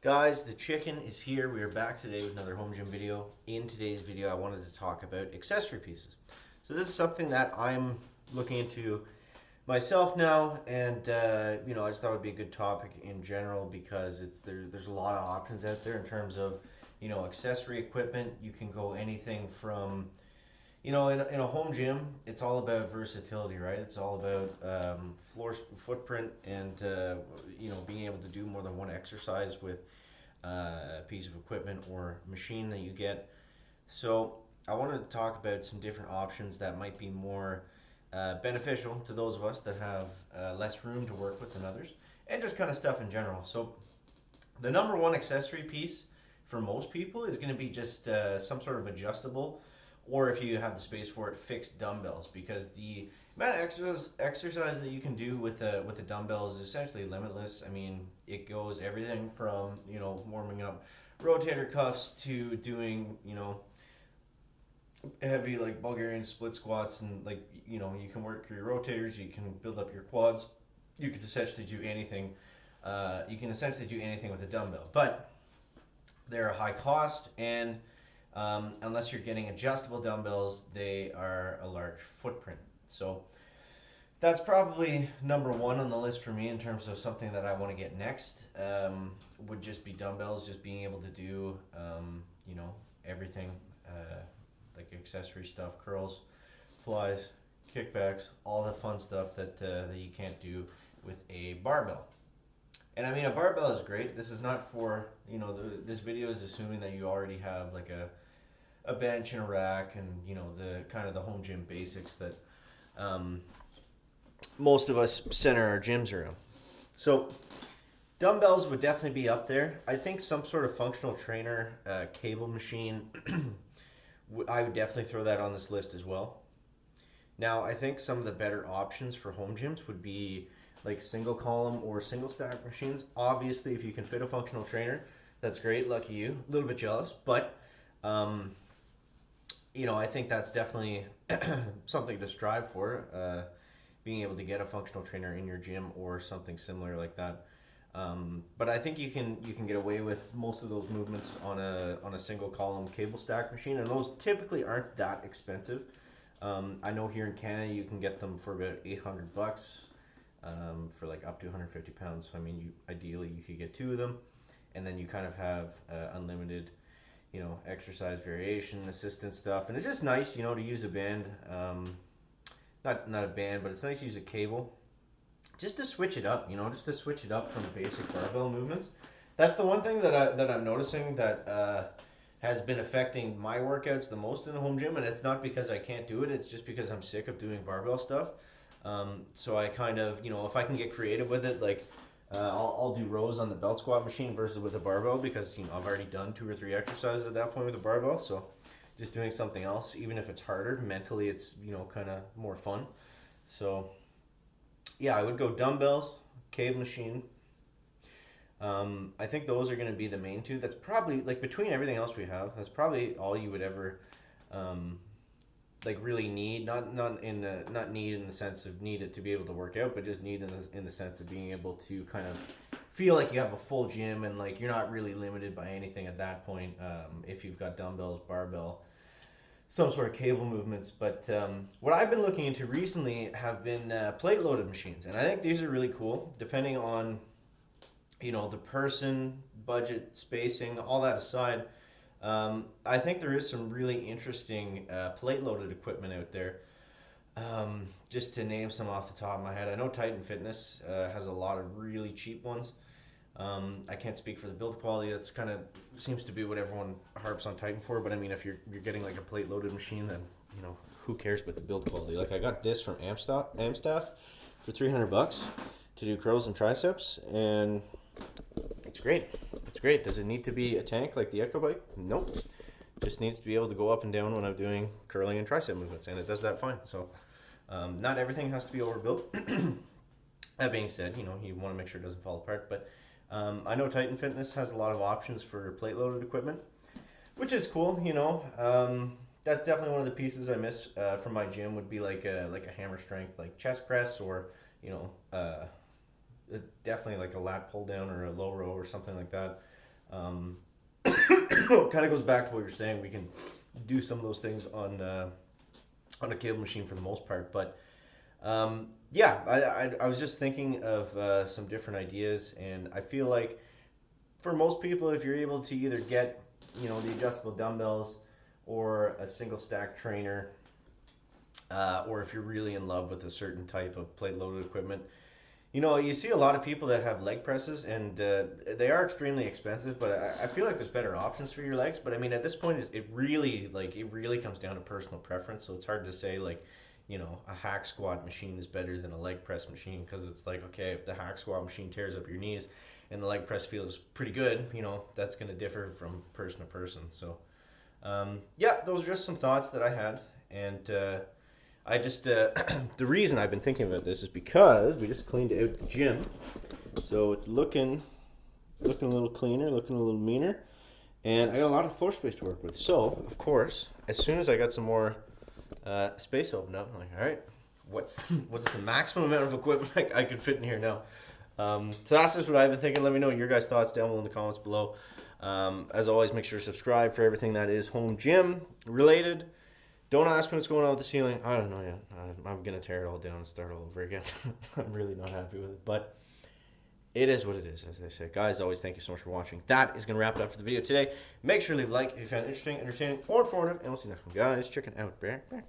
Guys, the chicken is here. We are back today with another home gym video. In today's video, I wanted to talk about accessory pieces. So this is something that I'm looking into myself now, and I just thought it would be a good topic in general because there's a lot of options out there in terms of accessory equipment. You can go anything from in a home gym, it's all about versatility, right? It's all about floor footprint and being able to do more than one exercise with a piece of equipment or machine that you get. So I wanted to talk about some different options that might be more beneficial to those of us that have less room to work with than others, and just kind of stuff in general. So the number one accessory piece for most people is going to be just some sort of adjustable, or if you have the space for it, fixed dumbbells, because the amount of exercise that you can do with the dumbbells is essentially limitless. I mean, it goes everything from warming up rotator cuffs to doing heavy like Bulgarian split squats, and you can work your rotators, you can build up your quads. You can essentially do anything. With a dumbbell, but they're a high cost, and unless you're getting adjustable dumbbells, they are a large footprint. So that's probably number one on the list for me in terms of something that I want to get next. Would just be dumbbells, just being able to do everything, like accessory stuff, curls, flies, kickbacks, all the fun stuff that you can't do with a barbell. And I mean, a barbell is great. This is not for, this video is assuming that you already have like a bench and a rack and, the kind of the home gym basics that most of us center our gyms around. So dumbbells would definitely be up there. I think some sort of functional trainer, cable machine, I would definitely throw that on this list as well. Now, I think some of the better options for home gyms would be like single column or single stack machines. Obviously, if you can fit a functional trainer, that's great. Lucky you. A little bit jealous, but I think that's definitely something to strive for. Being able to get a functional trainer in your gym or something similar like that. But I think you can get away with most of those movements on a single column cable stack machine, and those typically aren't that expensive. I know here in Canada you can get them for about $800. For like up to 150 pounds. So I mean, ideally you could get two of them, and then you kind of have unlimited, exercise variation, assistance stuff, and it's just nice, to use a band, not a band, but it's nice to use a cable, just to switch it up, from basic barbell movements. That's the one thing that I'm noticing that has been affecting my workouts the most in the home gym, and it's not because I can't do it. It's just because I'm sick of doing barbell stuff. So I kind of, if I can get creative with it, like I'll do rows on the belt squat machine versus with a barbell, because I've already done 2 or 3 exercises at that point with a barbell. So just doing something else, even if it's harder, mentally it's kind of more fun. So yeah, I would go dumbbells, cable machine. I think those are going to be the main two. That's probably, like, between everything else we have, that's probably all you would ever really need, not need in the sense of need it to be able to work out, but just need in the sense of being able to kind of feel like you have a full gym, and like you're not really limited by anything at that point, if you've got dumbbells, barbell, some sort of cable movements. But what I've been looking into recently have been plate loaded machines, and I think these are really cool, depending on the person, budget, spacing, all that aside. I think there is some really interesting plate-loaded equipment out there. Just to name some off the top of my head, I know Titan Fitness has a lot of really cheap ones. I can't speak for the build quality. That's kind of seems to be what everyone harps on Titan for. But I mean, if you're getting like a plate-loaded machine, then who cares about the build quality? Like, I got this from Amstaff for $300 to do curls and triceps, and it's great. It's great. Does it need to be a tank like the Echo Bike? Nope. Just needs to be able to go up and down when I'm doing curling and tricep movements, and it does that fine. So not everything has to be overbuilt. That being said, you want to make sure it doesn't fall apart. But I know Titan Fitness has a lot of options for plate-loaded equipment, which is cool. That's definitely one of the pieces I miss from my gym. Would be like a hammer strength, like chest press, or definitely like a lat pull down or a low row or something like that. Kind of goes back to what you're saying. We can do some of those things on a cable machine for the most part, but yeah, I was just thinking of some different ideas, and I feel like for most people, if you're able to either get, the adjustable dumbbells or a single stack trainer, or if you're really in love with a certain type of plate loaded equipment, you see a lot of people that have leg presses, and they are extremely expensive. But I feel like there's better options for your legs. But I mean, at this point, it really comes down to personal preference. So it's hard to say like, a hack squat machine is better than a leg press machine, because it's like, okay, if the hack squat machine tears up your knees and the leg press feels pretty good, that's going to differ from person to person. So yeah, those are just some thoughts that I had, and I just the reason I've been thinking about this is because we just cleaned out the gym, so it's looking a little cleaner, looking a little meaner, and I got a lot of floor space to work with. So of course, as soon as I got some more space opened up, I'm like, all right, what's the maximum amount of equipment I could fit in here now? So that's just what I've been thinking. Let me know your guys' thoughts down below in the comments below. As always, make sure to subscribe for everything that is home gym related. Don't ask me what's going on with the ceiling. I don't know yet. I'm going to tear it all down and start all over again. I'm really not happy with it. But it is what it is, as they say. Guys, always thank you so much for watching. That is going to wrap it up for the video today. Make sure to leave a like if you found it interesting, entertaining, or informative. And we'll see you next one, guys. Check it out. Back.